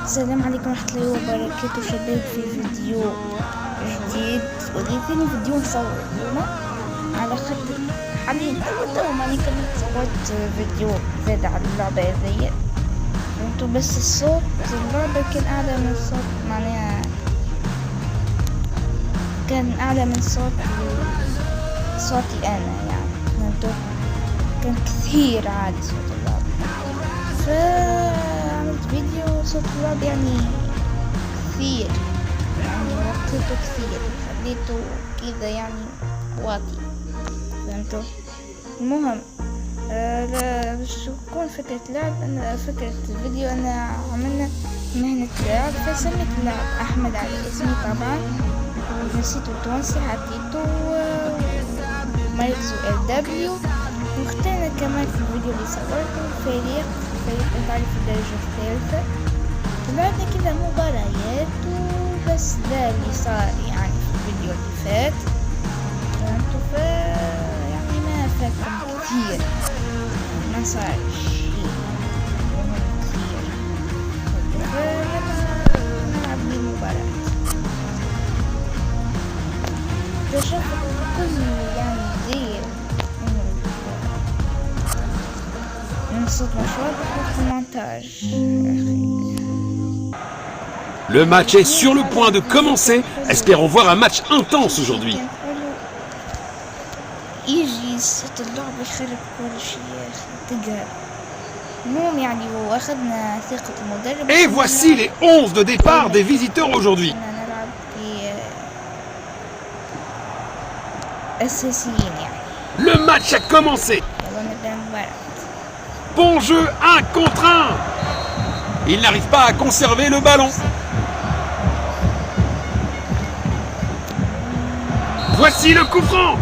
السلام عليكم ورحمة الله وبركاته شباب في فيديو جديد ولكن فيديو نصور اليوم على خاطر حاليا تو ماني كنت صورت فيديو زاد على اللعبة هذيا فهمتو، بس الصوت اللعبة كان أعلى من صوت معناها كان أعلى من صوتي أنا يعني فهمتو، كان كثير عالي صوت اللعبة فعملت فيديو صوت اللعبة يعني كثير، يعني وطيته كثير خليته كذا يعني واطي فهمتوا. المهم باش تكون فكرة لعب فكرة الفيديو أنا عملنا مهنة لاعب فسميت اللاعب أحمد علي اسمي طبعا، ونسيته تونسي حطيته مركزه LW، واخترنا كمان في الفيديو اللي صورته فريق نتعرف في الدرجة الثالثة، لعبنا كذا مباريات وبس. ده اللي صار يعني في الفيديو اللي فات فهمتوا، يعني ما فاتكم كثير، ما صار شيء كثير نلعب بالمباراة. اكتشفت كل يعني زي من صوت مشروع في المونتاج. Le match est sur le point de commencer. Espérons voir un match intense aujourd'hui. يجي صوت اللعبة يخرب كل شيء يا أخي تقهر. المهم يعني واخدنا ثقة المدرب. Et voici les 11 de départ des visiteurs aujourd'hui. نلعب أساسيين يعني. Le match a commencé. يلا نبدأ المباراة. Bon jeu, 1 contre 1. Il n'arrive pas à conserver le ballon. Voici le coup franc.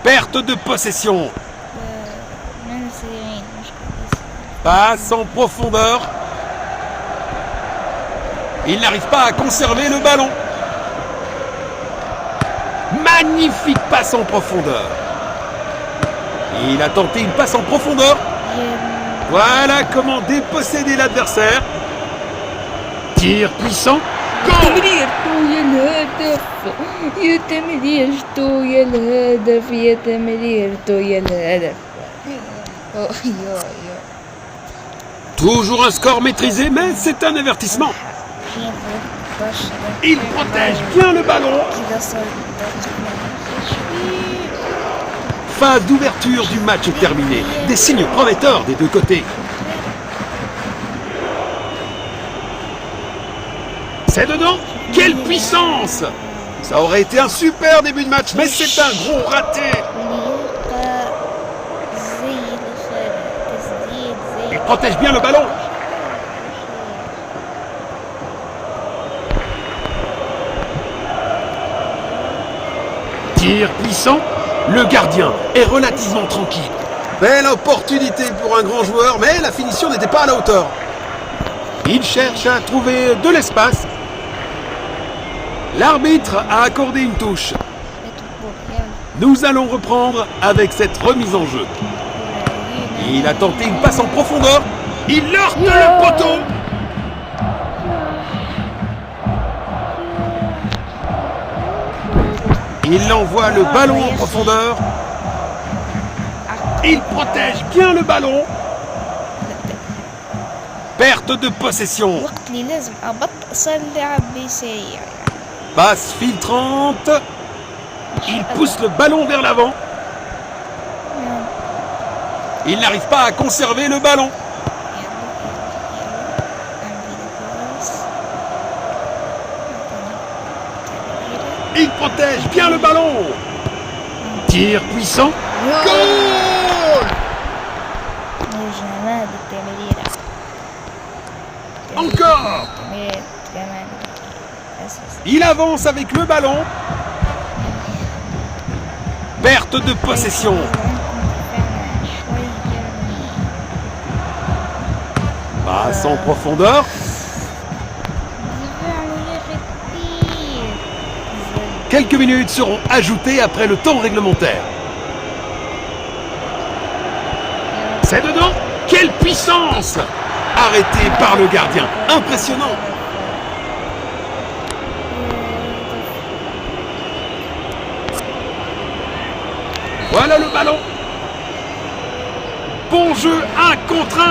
Perte de possession. Passe en profondeur. Il n'arrive pas à conserver le ballon. Magnifique passe en profondeur. Il a tenté une passe en profondeur. Voilà comment déposséder l'adversaire. Tir puissant. Goal. Toujours un score maîtrisé, mais c'est un avertissement. Il protège bien le ballon. Phase d'ouverture du match est terminée. Des signes prometteurs des deux côtés. C'est dedans. Quelle puissance! Ça aurait été un super début de match, mais c'est un gros raté. Il protège bien le ballon. Tir puissant. Le gardien est relativement tranquille. Belle opportunité pour un grand joueur, mais la finition n'était pas à la hauteur. Il cherche à trouver de l'espace. L'arbitre a accordé une touche. Nous allons reprendre avec cette remise en jeu. Il a tenté une passe en profondeur. Il heurte le poteau. Il envoie le ballon en profondeur. Il protège bien le ballon. Perte de possession. Passe filtrante. Il pousse le ballon vers l'avant. Il n'arrive pas à conserver le ballon. Il protège bien le ballon. Tir puissant. Goal! Encore. Il avance avec le ballon. Perte de possession. Passe en profondeur. Quelques minutes seront ajoutées après le temps réglementaire. C'est dedans. Quelle puissance! Arrêté par le gardien. Impressionnant. Voilà le ballon. Bon jeu, 1 contre 1.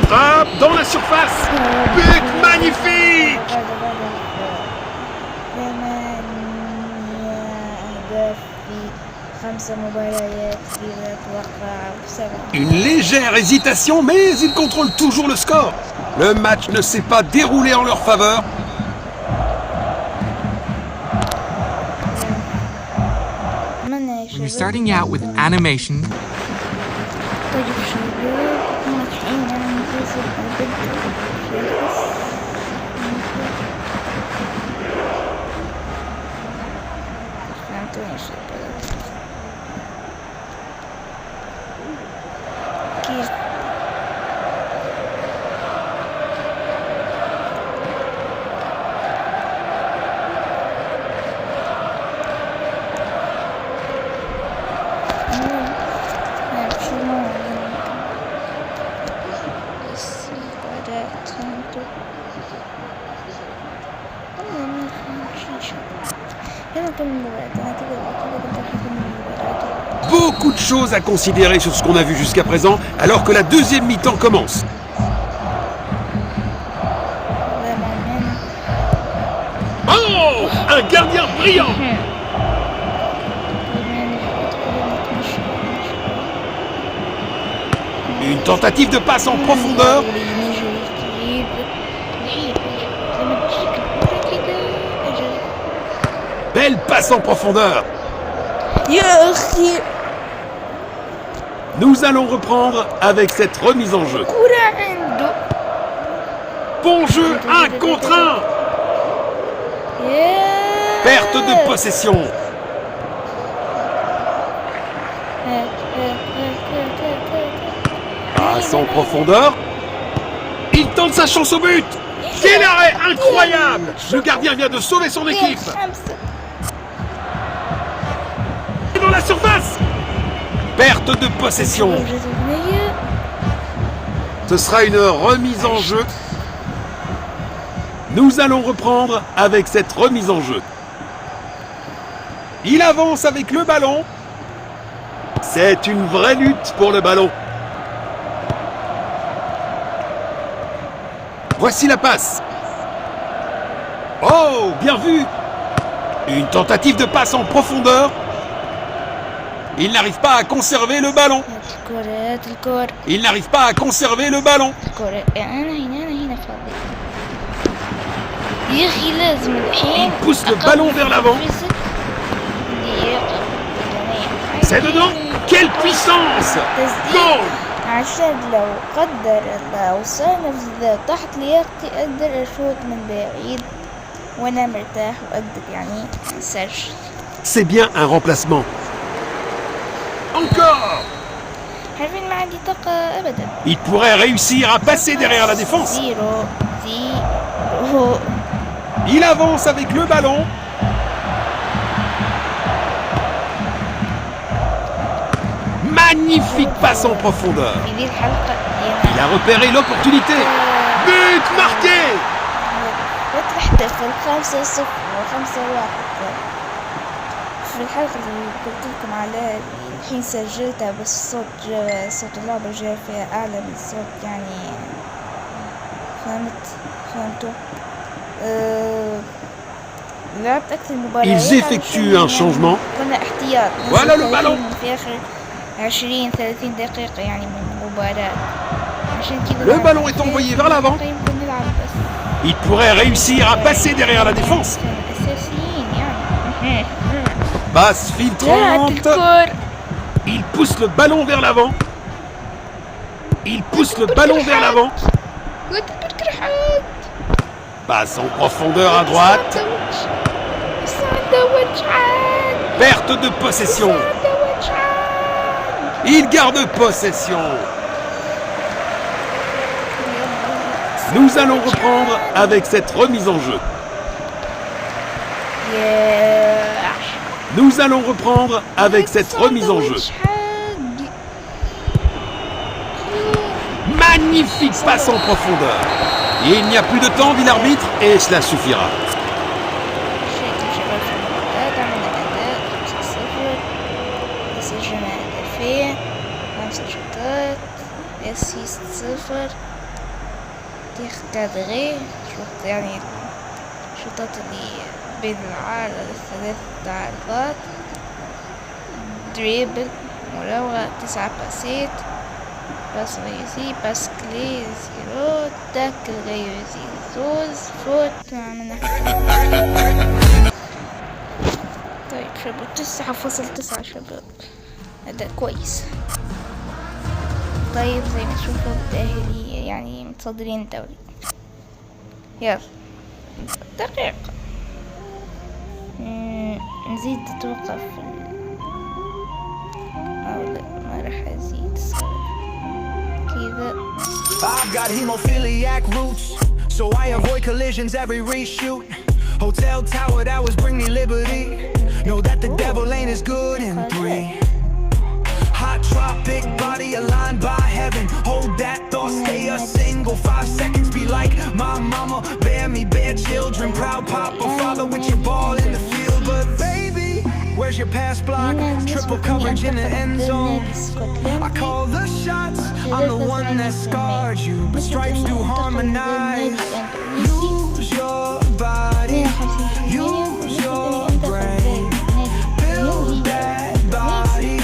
Frappe dans la surface. But magnifique. Une légère hésitation, mais ils contrôlent toujours le score. Le match ne s'est pas déroulé en leur faveur. When you're starting out with animation, Beaucoup de choses à considérer sur ce qu'on a vu jusqu'à présent, alors que la deuxième mi-temps commence. Oh! Un gardien brillant! Une tentative de passe en profondeur. Belle passe en profondeur. Nous allons reprendre avec cette remise en jeu. Bon jeu, 1 contre 1. Perte de possession. Passe en profondeur. Il tente sa chance au but. Quel arrêt incroyable! Le gardien vient de sauver son équipe. Dans la surface. Perte de possession. Ce sera une remise en jeu. Nous allons reprendre avec cette remise en jeu. Il avance avec le ballon. C'est une vraie lutte pour le ballon. Voici la passe. Oh, bien vu. Une tentative de passe en profondeur. Il n'arrive pas à conserver le ballon. Il n'arrive pas à conserver le ballon. Il pousse le ballon vers l'avant. C'est dedans. Quelle puissance! Goal! عشان لو قدر الله وصلنا في تحت لياقتي أقدر أشوط من بعيد وأنا مرتاح وأقدر يعني أسجل. C'est bien un remplacement. Encore! عارفين ما عندي طاقة أبدا. Il pourrait réussir à passer derrière la défense. زيرو. Il avance avec le ballon. Magnifique passe en profondeur. Il a repéré l'opportunité. But marqué. وتحتفل 5-0 و5-1. في الحلقة اللي قلت لكم عليها الحين سجلتها بس صوت اللعبة جاي فيها أعلى من الصوت يعني فهمتوا لعبت أكثر مباريات. Ils effectuent un changement. كنا احتياط. Voilà le ballon. في آخر 20-30 دقيقة يعني من المباراة. عشان كذا Le ballon est envoyé vers l'avant. Il pourrait réussir à passer derrière la défense. Passe filtrante. Il pousse le ballon vers l'avant. Il pousse le ballon vers l'avant. Passe en profondeur à droite. Perte de possession. Il garde possession. Nous allons reprendre avec cette remise en jeu. Nous allons reprendre avec cette remise en jeu. Magnifique passe en profondeur. Il n'y a plus de temps, dit l'arbitre, et cela suffira. كادغي شوط يعني الشوطات اللي بين العارضة الثلاث تعرضات دريبل مراوغة 9 باسات باس غيوزي باس كلي 0 تاكل غيوزي زوز فوت ما عملنا طيب شباب 9.9 شباب هذا كويس. طيب زي ما تشوفوا الأهلي يعني متصدرين الدوري. يلا دقيقة نزيد توقف أو لا ما راح أزيد كذا. I've got hemophiliac roots, so I avoid collisions every reshoot. Hotel tower that was bring me liberty. Know that the devil ain't as good in 3. Hot tropic body aligned by heaven. Hold that thought, stay a single 5 seconds. Be like my mama, bear me, bear children. Proud papa, father with your ball in the field. But baby, where's your pass block? Triple coverage in the end zone. I call the shots, I'm the one that scarred you. But stripes do harmonize. Use your body, use your brain. Build that body.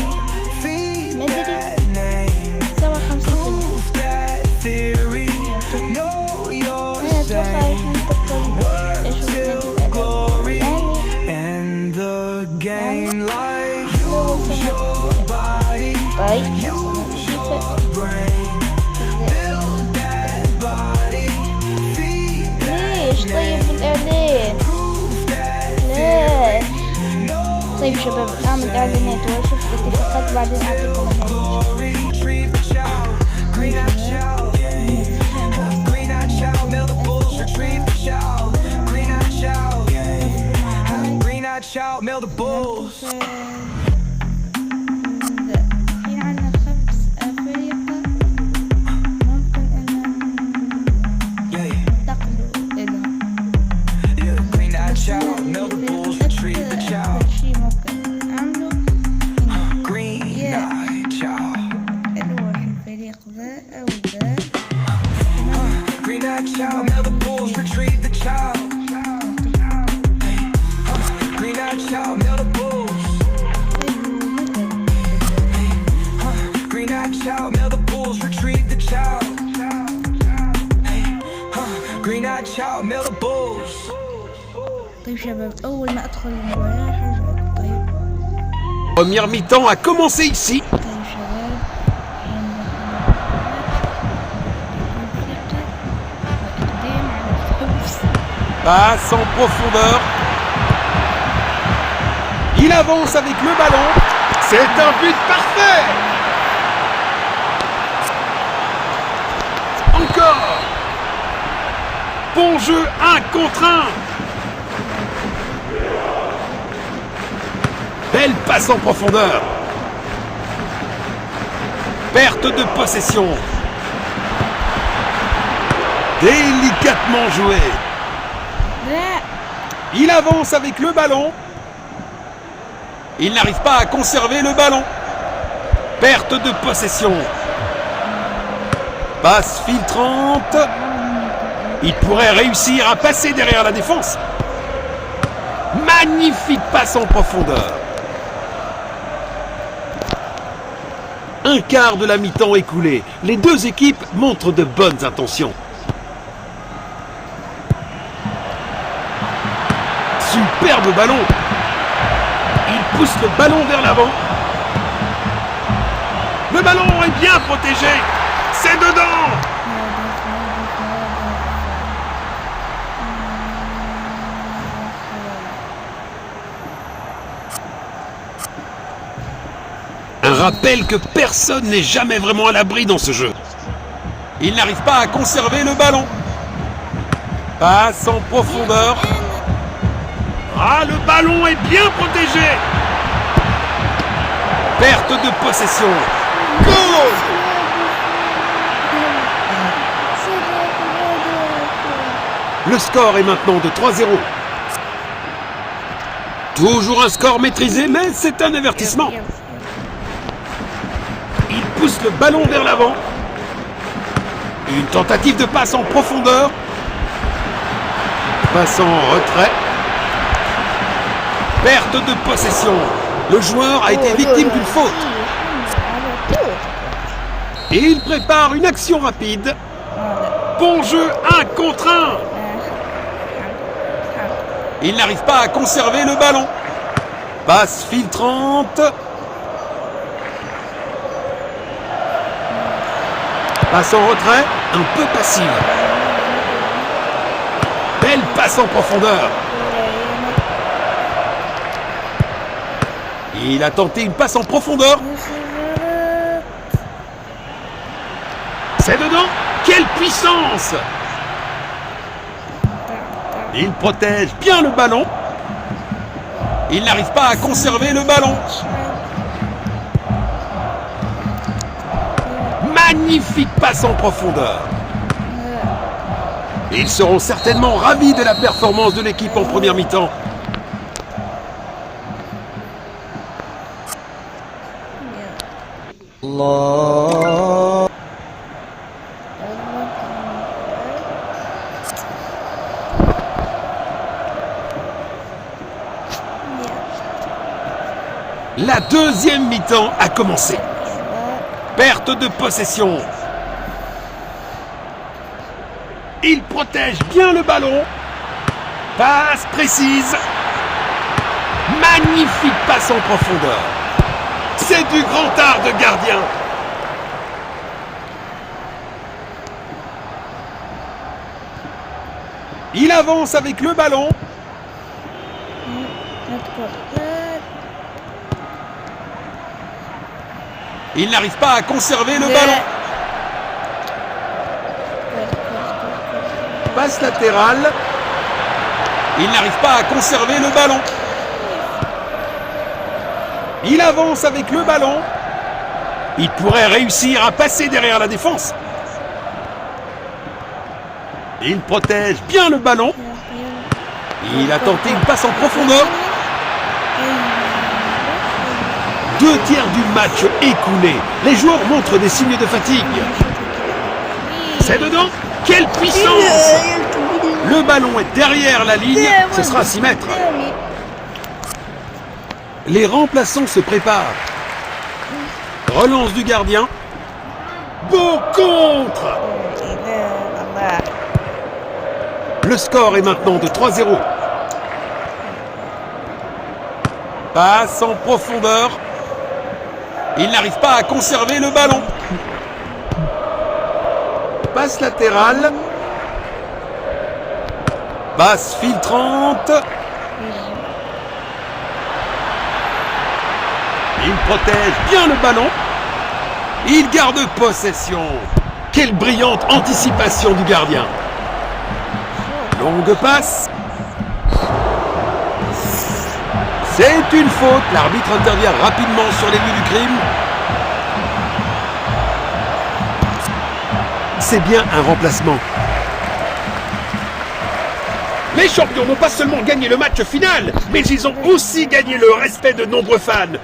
طيب شباب اعمل اعلانات واشوف الاتفاقات بعدين اعطيكم طيب شباب أول ما أدخل المباراة حاجة. طيب Première mi-temps a commencé ici. طيب شباب Passe en profondeur. Il avance avec le ballon. C'est un but parfait. Encore. Bon jeu 1 contre 1. Belle passe en profondeur. Perte de possession. Délicatement joué. Il avance avec le ballon. Il n'arrive pas à conserver le ballon. Perte de possession. Passe filtrante. Il pourrait réussir à passer derrière la défense. Magnifique passe en profondeur. Un quart de la mi-temps écoulé. Les deux équipes montrent de bonnes intentions. Superbe ballon. Il pousse le ballon vers l'avant. Le ballon est bien protégé. C'est dedans. Un rappel que personne n'est jamais vraiment à l'abri dans ce jeu. Il n'arrive pas à conserver le ballon. Passe en profondeur. Ah, le ballon est bien protégé. Perte de possession. Goal! Le score est maintenant de 3-0. Toujours un score maîtrisé, mais c'est un avertissement. Il pousse le ballon vers l'avant. Une tentative de passe en profondeur. Passe en retrait. Perte de possession. Le joueur a été victime d'une faute. Et il prépare une action rapide. Bon jeu, 1 contre 1. Il n'arrive pas à conserver le ballon. Passe filtrante. Passe en retrait, un peu passive. Belle passe en profondeur. Il a tenté une passe en profondeur. C'est dedans. Quelle puissance! Il protège bien le ballon. Il n'arrive pas à conserver le ballon. Magnifique passe en profondeur. Ils seront certainement ravis de la performance de l'équipe en première mi-temps. La deuxième mi-temps a commencé. Perte de possession. Il protège bien le ballon. Passe précise. Magnifique passe en profondeur. C'est du grand art de gardien. Il avance avec le ballon. Il n'arrive pas à conserver le ballon. Passe latérale. Il n'arrive pas à conserver le ballon. Il avance avec le ballon. Il pourrait réussir à passer derrière la défense. Il protège bien le ballon. Il a tenté une passe en profondeur. 2 tiers du match écoulé. Les joueurs montrent des signes de fatigue. C'est dedans. Quelle puissance! Le ballon est derrière la ligne. Ce sera 6 mètres. Les remplaçants se préparent. Relance du gardien. Beau contre! Le score est maintenant de 3-0. Passe en profondeur. Il n'arrive pas à conserver le ballon. Passe latérale. Passe filtrante. Il protège bien le ballon. Il garde possession. Quelle brillante anticipation du gardien. Longue passe. C'est une faute. L'arbitre intervient rapidement sur les lieux du crime. C'est bien un remplacement. Les champions n'ont pas seulement gagné le match final, mais ils ont aussi gagné le respect de nombreux fans.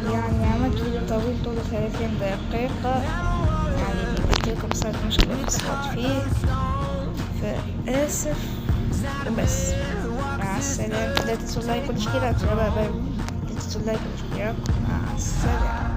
يعني عملت فيديو طويل طوله 30 دقيقة، يعني بديكم صارت مشكلة في الصوت فيه، فآسف وبس. مع السلامة. لا تنسوا اللايك والاشتراك شباب، لا تنسوا اللايك والاشتراك. مع السلامة.